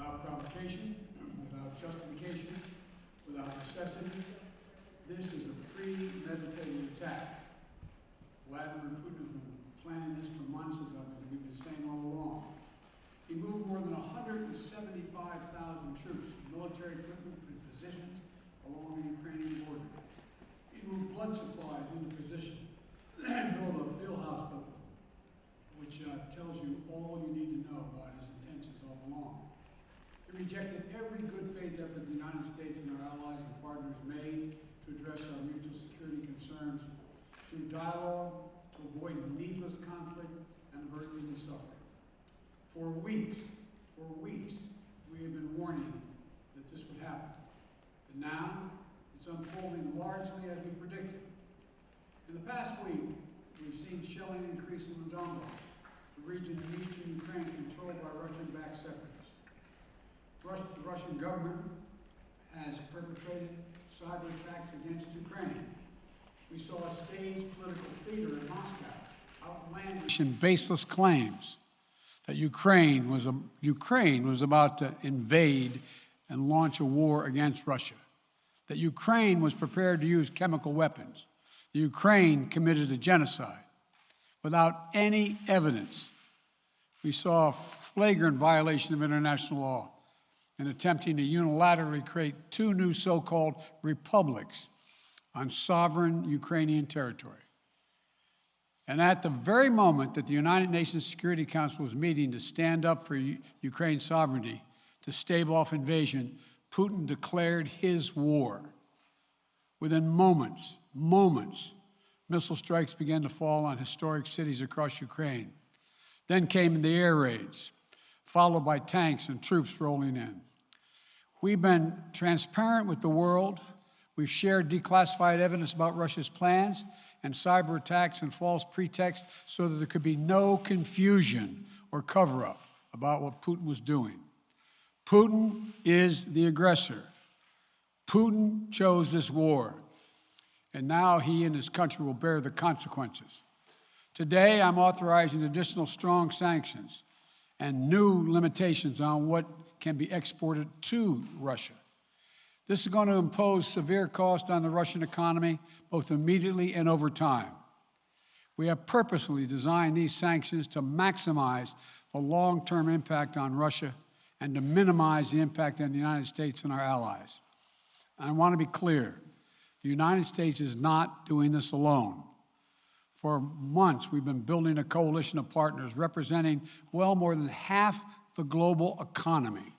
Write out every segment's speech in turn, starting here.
without provocation, without justification, without necessity. This is a premeditated attack. Vladimir Putin has been planning this for months, as we've been saying all along. He moved more than 175,000 troops, military equipment, and positions along the Ukrainian border. He moved blood supplies into position and built a field hospital, which tells you all you need to know about his intentions all along. He rejected every good faith effort the United States and our allies and partners made to address our mutual security concerns through dialogue to avoid needless conflict and avert human suffering. For weeks, we have been warning that this would happen. And now, it's unfolding largely as we predicted. In the past week, we've seen shelling increase in the Donbass, the region of eastern Ukraine controlled by Russian-backed separatists. The Russian government has perpetrated cyber attacks against Ukraine. We saw a staged political theater in Moscow, outlandish and baseless claims that Ukraine was about to invade and launch a war against Russia, that Ukraine was prepared to use chemical weapons, that Ukraine committed a genocide. Without any evidence, we saw a flagrant violation of international law in attempting to unilaterally create two new so-called republics on sovereign Ukrainian territory. And at the very moment that the United Nations Security Council was meeting to stand up for Ukraine's sovereignty, to stave off invasion, Putin declared his war. Within moments, missile strikes began to fall on historic cities across Ukraine. Then came the air raids, followed by tanks and troops rolling in. We've been transparent with the world. We've shared declassified evidence about Russia's plans and cyber attacks and false pretexts so that there could be no confusion or cover-up about what Putin was doing. Putin is the aggressor. Putin chose this war, and now he and his country will bear the consequences. Today, I'm authorizing additional strong sanctions and new limitations on what can be exported to Russia. This is going to impose severe cost on the Russian economy, both immediately and over time. We have purposely designed these sanctions to maximize the long-term impact on Russia and to minimize the impact on the United States and our allies. And I want to be clear, the United States is not doing this alone. For months, we've been building a coalition of partners representing well more than half the global economy.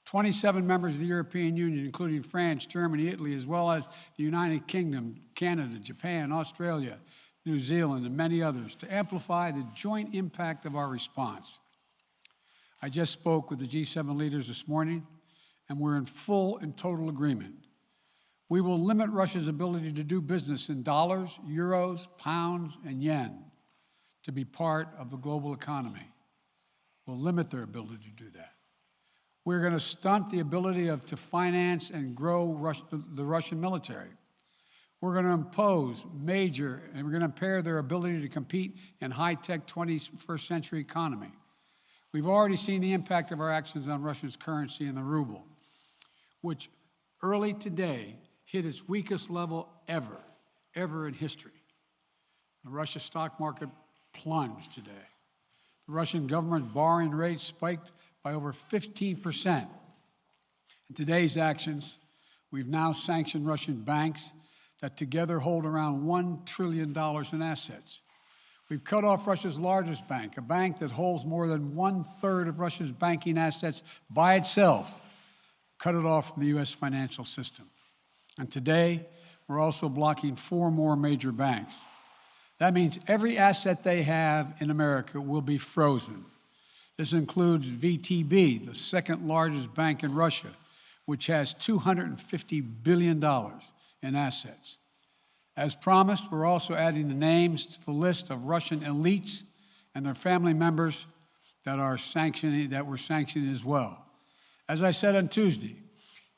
27 members of the European Union, including France, Germany, Italy, as well as the United Kingdom, Canada, Japan, Australia, New Zealand, and many others, to amplify the joint impact of our response. I just spoke with the G7 leaders this morning, and we're in full and total agreement. We will limit Russia's ability to do business in dollars, euros, pounds, and yen to be part of the global economy. We'll limit their ability to do that. We're going to stunt the ability to finance and grow the Russian military. We're going to impose and we're going to impair their ability to compete in high-tech 21st century economy. We've already seen the impact of our actions on Russia's currency and the ruble, which early today hit its weakest level ever in history. The Russia stock market plunged today. The Russian government borrowing rate spiked by over 15%. In today's actions, we've now sanctioned Russian banks that together hold around $1 trillion in assets. We've cut off Russia's largest bank, a bank that holds more than 1/3 of Russia's banking assets by itself, cut it off from the U.S. financial system. And today, we're also blocking 4 more major banks. That means every asset they have in America will be frozen. This includes VTB, the second largest bank in Russia, which has $250 billion in assets. As promised, we're also adding the names to the list of Russian elites and their family members that we're sanctioning as well. As I said on Tuesday,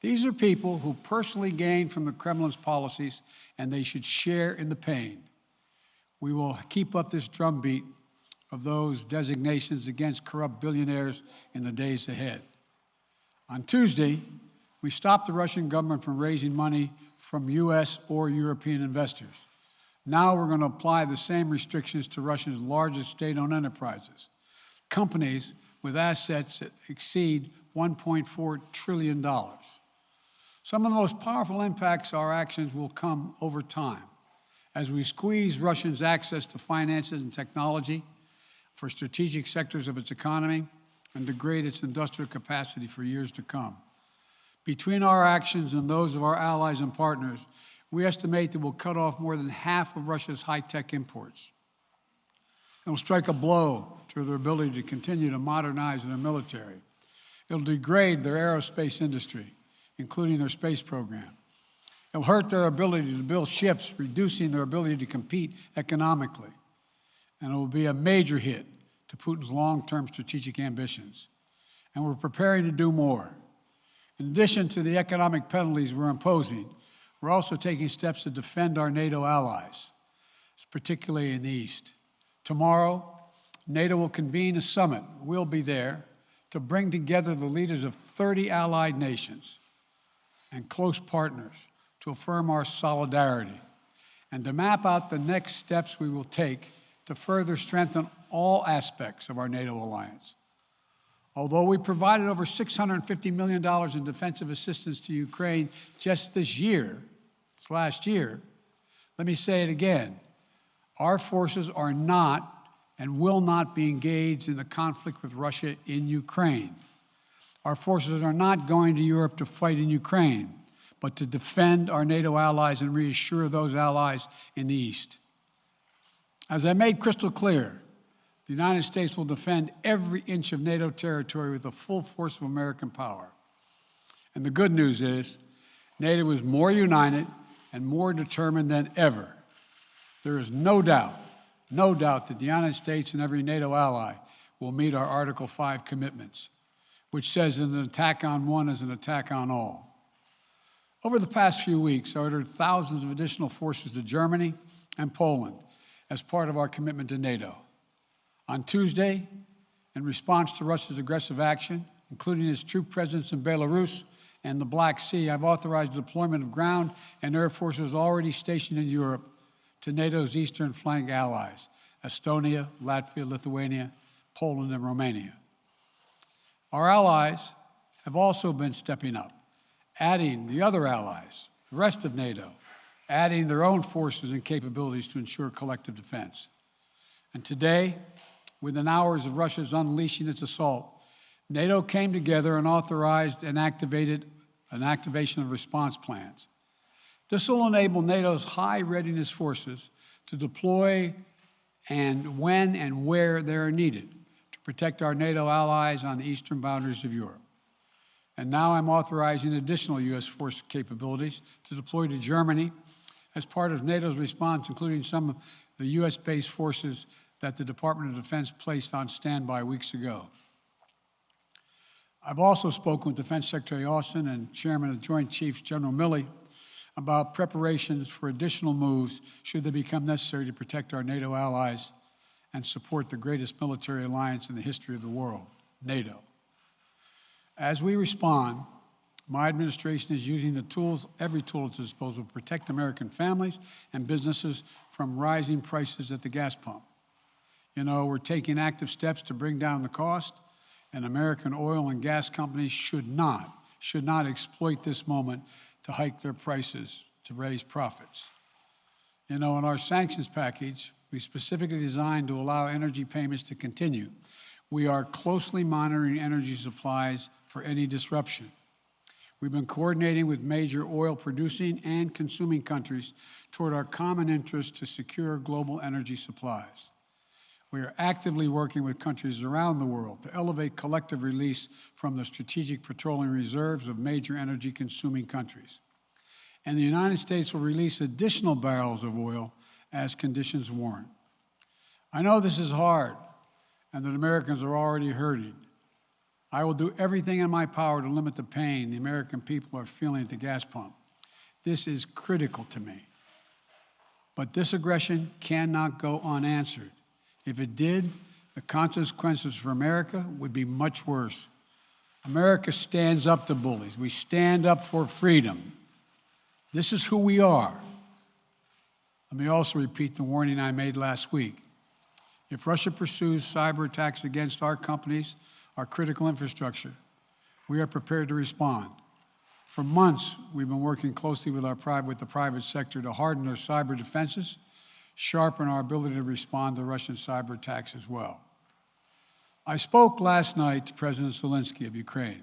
these are people who personally gain from the Kremlin's policies, and they should share in the pain. We will keep up this drumbeat of those designations against corrupt billionaires in the days ahead. On Tuesday, we stopped the Russian government from raising money from U.S. or European investors. Now we're going to apply the same restrictions to Russia's largest state-owned enterprises, companies with assets that exceed $1.4 trillion. Some of the most powerful impacts of our actions will come over time as we squeeze Russia's access to finances and technology for strategic sectors of its economy and degrade its industrial capacity for years to come. Between our actions and those of our allies and partners, we estimate that we'll cut off more than half of Russia's high-tech imports. It will strike a blow to their ability to continue to modernize their military. It will degrade their aerospace industry, including their space program. It will hurt their ability to build ships, reducing their ability to compete economically. And it will be a major hit to Putin's long-term strategic ambitions. And we're preparing to do more. In addition to the economic penalties we're imposing, we're also taking steps to defend our NATO allies, particularly in the East. Tomorrow, NATO will convene a summit. We'll be there to bring together the leaders of 30 allied nations and close partners to affirm our solidarity and to map out the next steps we will take to further strengthen all aspects of our NATO alliance. Although we provided over $650 million in defensive assistance to Ukraine just this last year, let me say it again. Our forces are not and will not be engaged in the conflict with Russia in Ukraine. Our forces are not going to Europe to fight in Ukraine, but to defend our NATO allies and reassure those allies in the East. As I made crystal clear, the United States will defend every inch of NATO territory with the full force of American power. And the good news is, NATO is more united and more determined than ever. There is no doubt that the United States and every NATO ally will meet our Article 5 commitments, which says that an attack on one is an attack on all. Over the past few weeks, I ordered thousands of additional forces to Germany and Poland as part of our commitment to NATO. On Tuesday, in response to Russia's aggressive action, including its troop presence in Belarus and the Black Sea, I've authorized the deployment of ground and air forces already stationed in Europe to NATO's eastern flank allies, Estonia, Latvia, Lithuania, Poland, and Romania. Our allies have also been stepping up, adding the other allies, the rest of NATO, adding their own forces and capabilities to ensure collective defense. And today, within hours of Russia's unleashing its assault, NATO came together and authorized and activated an activation of response plans. This will enable NATO's high readiness forces to deploy and when and where they are needed to protect our NATO allies on the eastern boundaries of Europe. And now I'm authorizing additional U.S. force capabilities to deploy to Germany as part of NATO's response, including some of the U.S.-based forces that the Department of Defense placed on standby weeks ago. I've also spoken with Defense Secretary Austin and Chairman of the Joint Chiefs, General Milley, about preparations for additional moves should they become necessary to protect our NATO allies and support the greatest military alliance in the history of the world, NATO. As we respond, my administration is using the tools, every tool at its disposal, to protect American families and businesses from rising prices at the gas pump. You know, we're taking active steps to bring down the cost, and American oil and gas companies should not exploit this moment to hike their prices to raise profits. You know, in our sanctions package, we specifically designed to allow energy payments to continue. We are closely monitoring energy supplies for any disruption. We've been coordinating with major oil-producing and consuming countries toward our common interest to secure global energy supplies. We are actively working with countries around the world to elevate collective release from the strategic petroleum reserves of major energy-consuming countries. And the United States will release additional barrels of oil as conditions warrant. I know this is hard and that Americans are already hurting. I will do everything in my power to limit the pain the American people are feeling at the gas pump. This is critical to me. But this aggression cannot go unanswered. If it did, the consequences for America would be much worse. America stands up to bullies. We stand up for freedom. This is who we are. Let me also repeat the warning I made last week. If Russia pursues cyber attacks against our companies, our critical infrastructure, we are prepared to respond. For months, we've been working closely with the private sector to harden our cyber defenses, sharpen our ability to respond to Russian cyber attacks as well. I spoke last night to President Zelensky of Ukraine,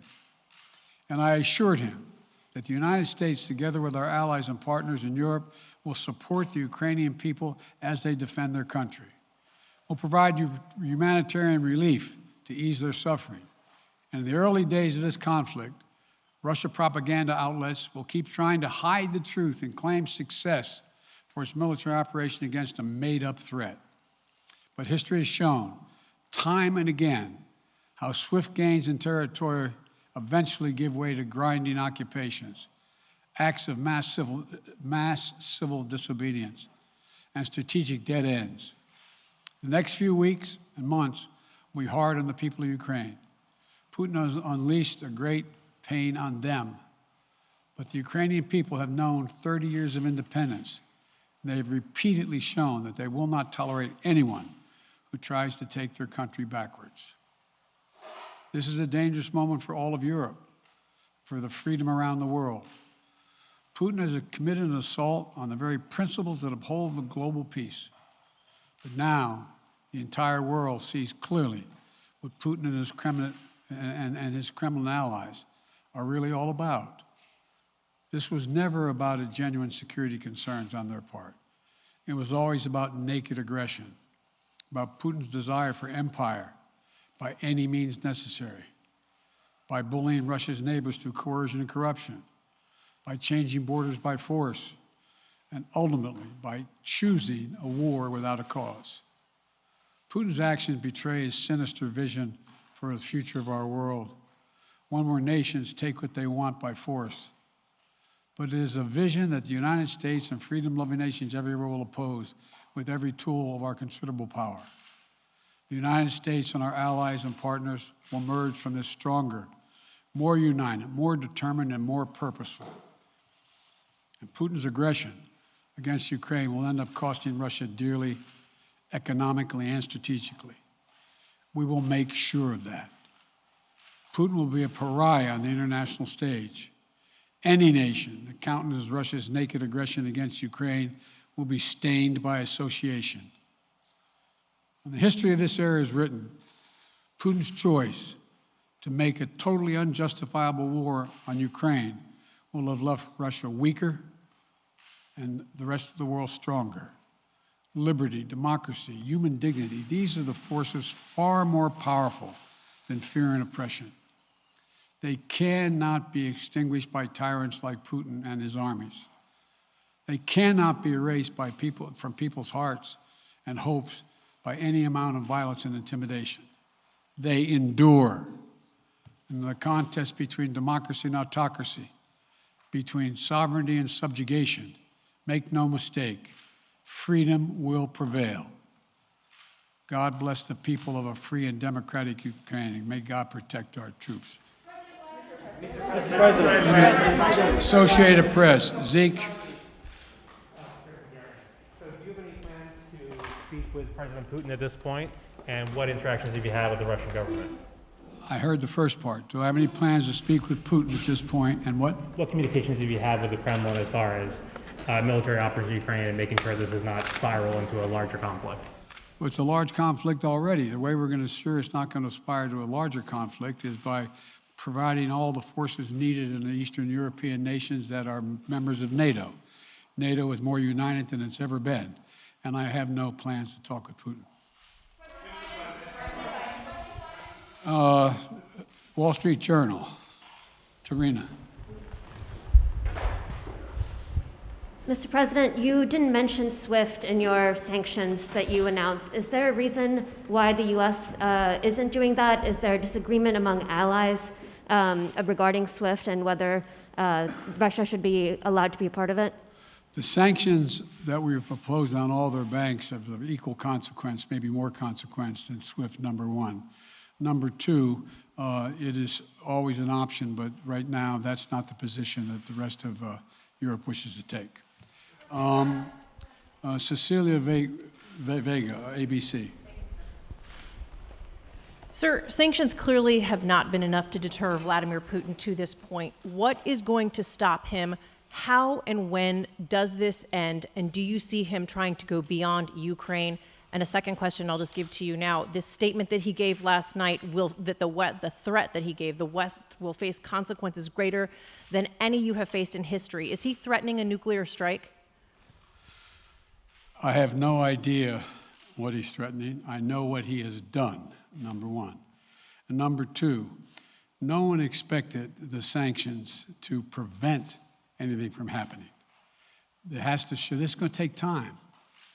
and I assured him that the United States, together with our allies and partners in Europe, will support the Ukrainian people as they defend their country. We'll provide humanitarian relief to ease their suffering. And in the early days of this conflict, Russia propaganda outlets will keep trying to hide the truth and claim success for its military operation against a made-up threat. But history has shown, time and again, how swift gains in territory eventually give way to grinding occupations, acts of mass civil disobedience, and strategic dead ends. The next few weeks and months will be hard on the people of Ukraine. Putin has unleashed a great pain on them, but the Ukrainian people have known 30 years of independence. They have repeatedly shown that they will not tolerate anyone who tries to take their country backwards. This is a dangerous moment for all of Europe, for the freedom around the world. Putin has committed an assault on the very principles that uphold the global peace. But now, the entire world sees clearly what Putin and his Kremlin allies are really all about. This was never about a genuine security concerns on their part. It was always about naked aggression, about Putin's desire for empire by any means necessary, by bullying Russia's neighbors through coercion and corruption, by changing borders by force, and ultimately by choosing a war without a cause. Putin's actions betray his sinister vision for the future of our world, one where nations take what they want by force. But it is a vision that the United States and freedom-loving nations everywhere will oppose with every tool of our considerable power. The United States and our allies and partners will emerge from this stronger, more united, more determined, and more purposeful. And Putin's aggression against Ukraine will end up costing Russia dearly, economically and strategically. We will make sure of that. Putin will be a pariah on the international stage. Any nation that countenances Russia's naked aggression against Ukraine will be stained by association. When the history of this era is written, Putin's choice to make a totally unjustifiable war on Ukraine will have left Russia weaker and the rest of the world stronger. Liberty, democracy, human dignity, these are the forces far more powerful than fear and oppression. They cannot be extinguished by tyrants like Putin and his armies. They cannot be erased by from people's hearts and hopes by any amount of violence and intimidation. They endure. In the contest between democracy and autocracy, between sovereignty and subjugation, make no mistake, freedom will prevail. God bless the people of a free and democratic Ukraine, and may God protect our troops. Mr. President. Associated Press, Zeke. So do you have any plans to speak with President Putin at this point, and what interactions have you had with the Russian government? I heard the first part. Do I have any plans to speak with Putin at this point, and what? What communications have you had with the Kremlin as far as military operations in Ukraine and making sure this does not spiral into a larger conflict? Well, it's a large conflict already. The way we're going to ensure it's not going to aspire to a larger conflict is by providing all the forces needed in the Eastern European nations that are members of NATO. NATO is more united than it's ever been, and I have no plans to talk with Putin. Wall Street Journal, Tarina. Mr. President, you didn't mention SWIFT in your sanctions that you announced. Is there a reason why the U.S. Isn't doing that? Is there a disagreement among allies regarding SWIFT and whether Russia should be allowed to be a part of it? The sanctions that we've proposed on all their banks are of equal consequence, maybe more consequence than SWIFT, number one. Number two, it is always an option, but right now that's not the position that the rest of Europe wishes to take. Cecilia Vega, ABC. Sir, sanctions clearly have not been enough to deter Vladimir Putin to this point. What is going to stop him? How and when does this end? And do you see him trying to go beyond Ukraine? And a second question I'll just give to you now. This statement that he gave last night, the threat that he gave, the West will face consequences greater than any you have faced in history. Is he threatening a nuclear strike? I have no idea what he's threatening. I know what he has done, number one. And number two, no one expected the sanctions to prevent anything from happening. It has to show, this is going to take time,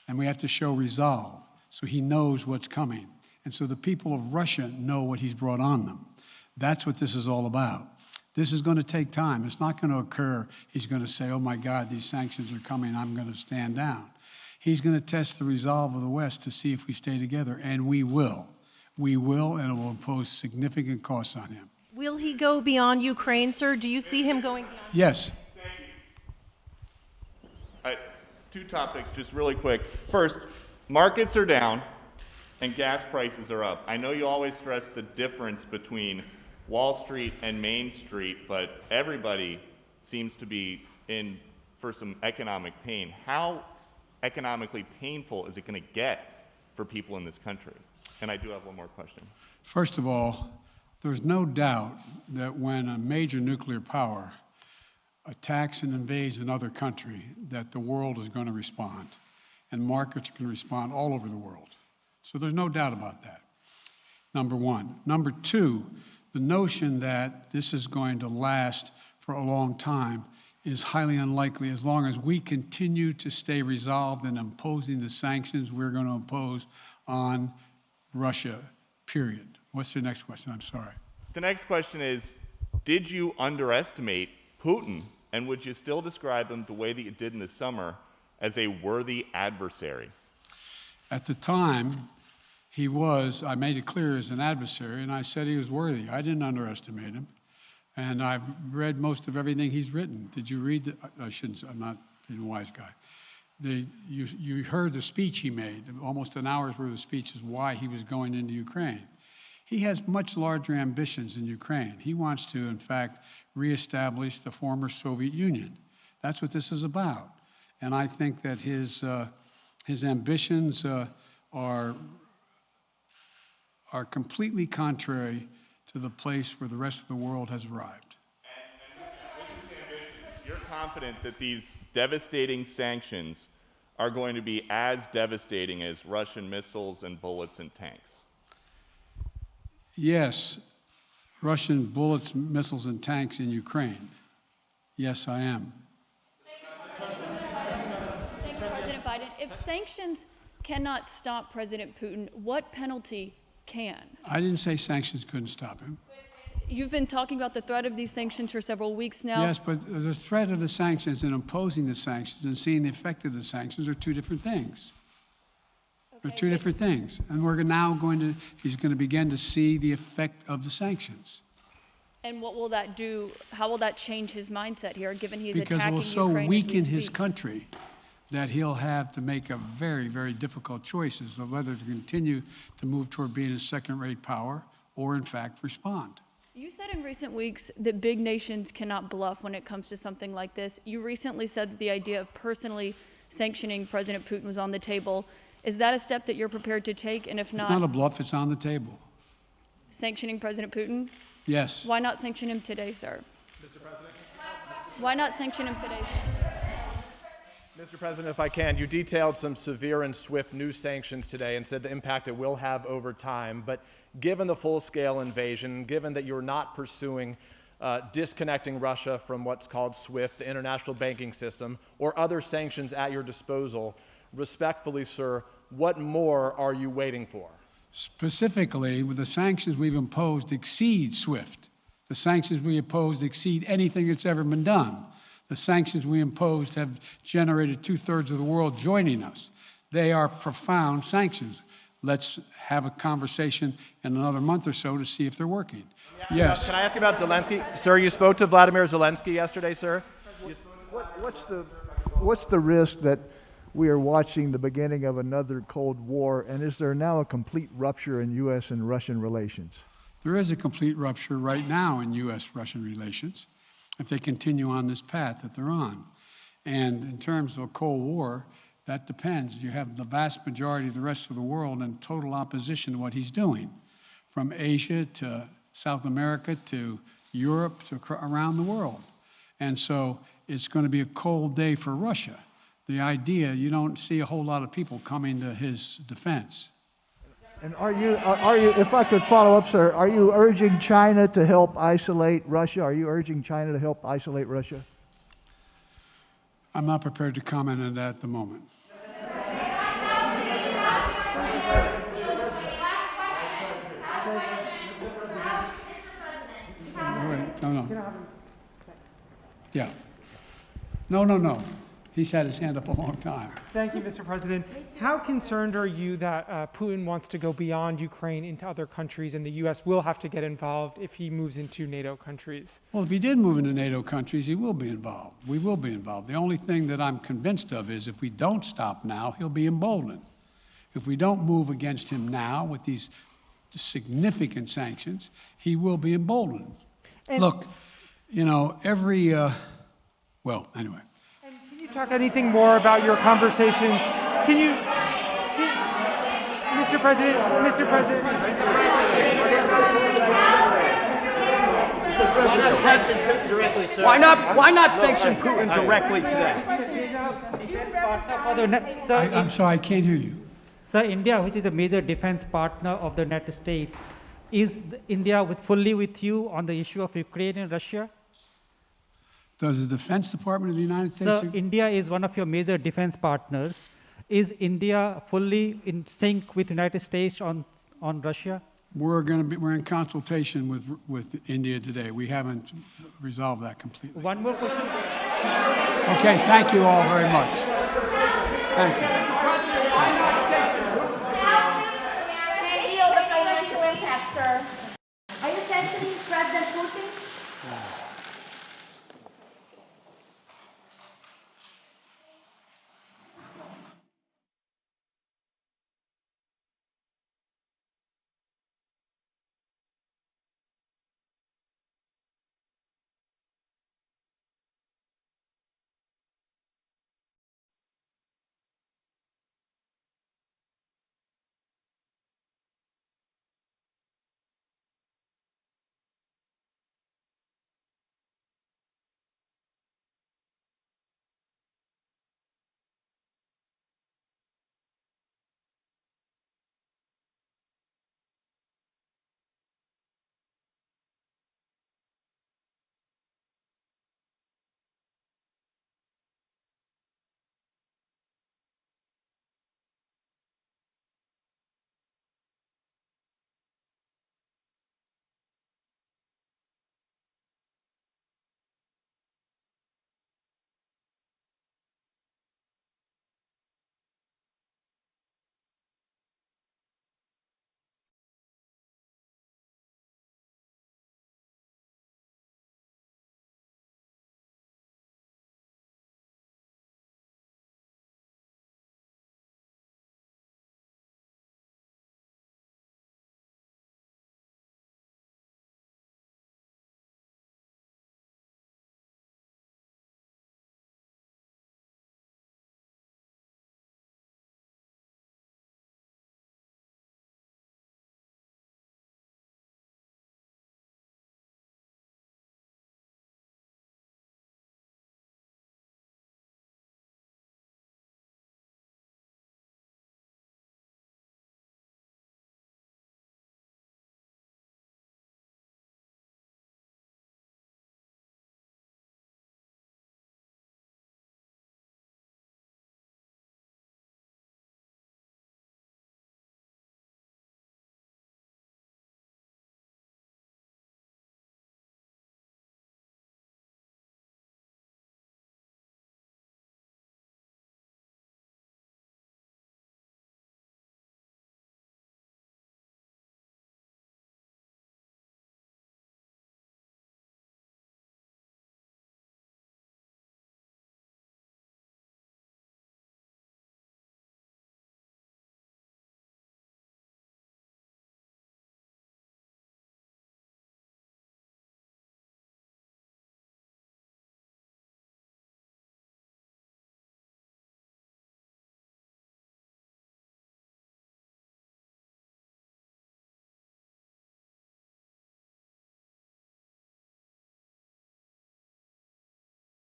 and we have to show resolve so he knows what's coming. And so the people of Russia know what he's brought on them. That's what this is all about. This is going to take time. It's not going to occur, he's going to say, oh my God, these sanctions are coming, I'm going to stand down. He's going to test the resolve of the West to see if we stay together, and we will. We will, and it will impose significant costs on him. Will he go beyond Ukraine, sir? Do you see him going beyond? Yes. Two topics, just really quick. First, markets are down and gas prices are up. I know you always stress the difference between Wall Street and Main Street, but everybody seems to be in for some economic pain. How economically painful is it going to get for people in this country? And I do have one more question. First of all, there's no doubt that when a major nuclear power attacks and invades another country, that the world is going to respond, and markets can respond all over the world. So there's no doubt about that, number one. Number two, the notion that this is going to last for a long time is highly unlikely as long as we continue to stay resolved in imposing the sanctions we're going to impose on Russia, period. What's the next question? I'm sorry. The next question is, did you underestimate Putin, and would you still describe him the way that you did in the summer as a worthy adversary? At the time, he was, I made it clear, as an adversary, and I said he was worthy. I didn't underestimate him. And I've read most of everything he's written. Did you read I shouldn't, I'm not being a wise guy. You heard the speech he made, almost an hour's worth of speech is why he was going into Ukraine. He has much larger ambitions in Ukraine. He wants to, in fact, reestablish the former Soviet Union. That's what this is about. And I think that his ambitions are completely contrary to the place where the rest of the world has arrived. And with these ambitions, you're confident that these devastating sanctions are going to be as devastating as Russian missiles and bullets and tanks? Yes, Russian bullets, missiles, and tanks in Ukraine. Yes, I am. Thank you, President Biden. If sanctions cannot stop President Putin, what penalty can? I didn't say sanctions couldn't stop him. You've been talking about the threat of these sanctions for several weeks now. Yes, but the threat of the sanctions and imposing the sanctions and seeing the effect of the sanctions are two different things. They're two different things. And we're now he's going to begin to see the effect of the sanctions. And what will that do? How will that change his mindset here, given he's because attacking it will so Ukraine weaken as we his speak? country that he'll have to make a very, very difficult choices of whether to continue to move toward being a second-rate power or, in fact, respond. You said in recent weeks that big nations cannot bluff when it comes to something like this. You recently said that the idea of personally sanctioning President Putin was on the table. Is that a step that you're prepared to take? And if not, it's not a bluff, it's on the table. Sanctioning President Putin? Yes. Why not sanction him today, sir? Mr. President? Why not sanction him today, sir? Mr. President, if I can, you detailed some severe and swift new sanctions today and said the impact it will have over time. But given the full-scale invasion, given that you're not pursuing disconnecting Russia from what's called SWIFT, the international banking system, or other sanctions at your disposal, respectfully, sir, what more are you waiting for? Specifically, with the sanctions we've imposed exceed SWIFT. The sanctions we imposed exceed anything that's ever been done. The sanctions we imposed have generated 2/3 of the world joining us. They are profound sanctions. let's have a conversation in another month or so to see if they're working. Yes. Can I ask you about Zelensky? Sir, you spoke to Vladimir Zelensky yesterday, sir. What's the risk that we are watching the beginning of another Cold War, and is there now a complete rupture in U.S. and Russian relations? There is a complete rupture right now in U.S.-Russian relations if they continue on this path that they're on. And in terms of a Cold War, that depends. You have the vast majority of the rest of the world in total opposition to what he's doing, from Asia to South America to Europe to around the world. And so it's going to be a cold day for Russia. The idea, you don't see a whole lot of people coming to his defense. And are you, if I could follow up, sir, are you urging China to help isolate Russia? Are you urging China to help isolate Russia? I'm not prepared to comment on that at the moment. No. Yeah. No. He's had his hand up a long time. Thank you, Mr. President. How concerned are you that Putin wants to go beyond Ukraine into other countries and the U.S. will have to get involved if he moves into NATO countries? Well, if he did move into NATO countries, he will be involved. We will be involved. The only thing that I'm convinced of is if we don't stop now, he'll be emboldened. If we don't move against him now with these significant sanctions, he will be emboldened. And look, you know, well, anyway. And can you talk anything more about your conversation? Mr. President. Why not sanction Putin directly today? I'm sorry, I can't hear you. Sir, India, which is a major defense partner of the United States, is India fully with you on the issue of Ukraine and Russia? Does the Defense Department of the United States? Sir, India is one of your major defense partners. Is India fully in sync with the United States on Russia? We're in consultation with India today. We haven't resolved that completely. One more question. Okay, thank you all very much. Thank you. May I deal with financial impact, sir? Are you sanctioning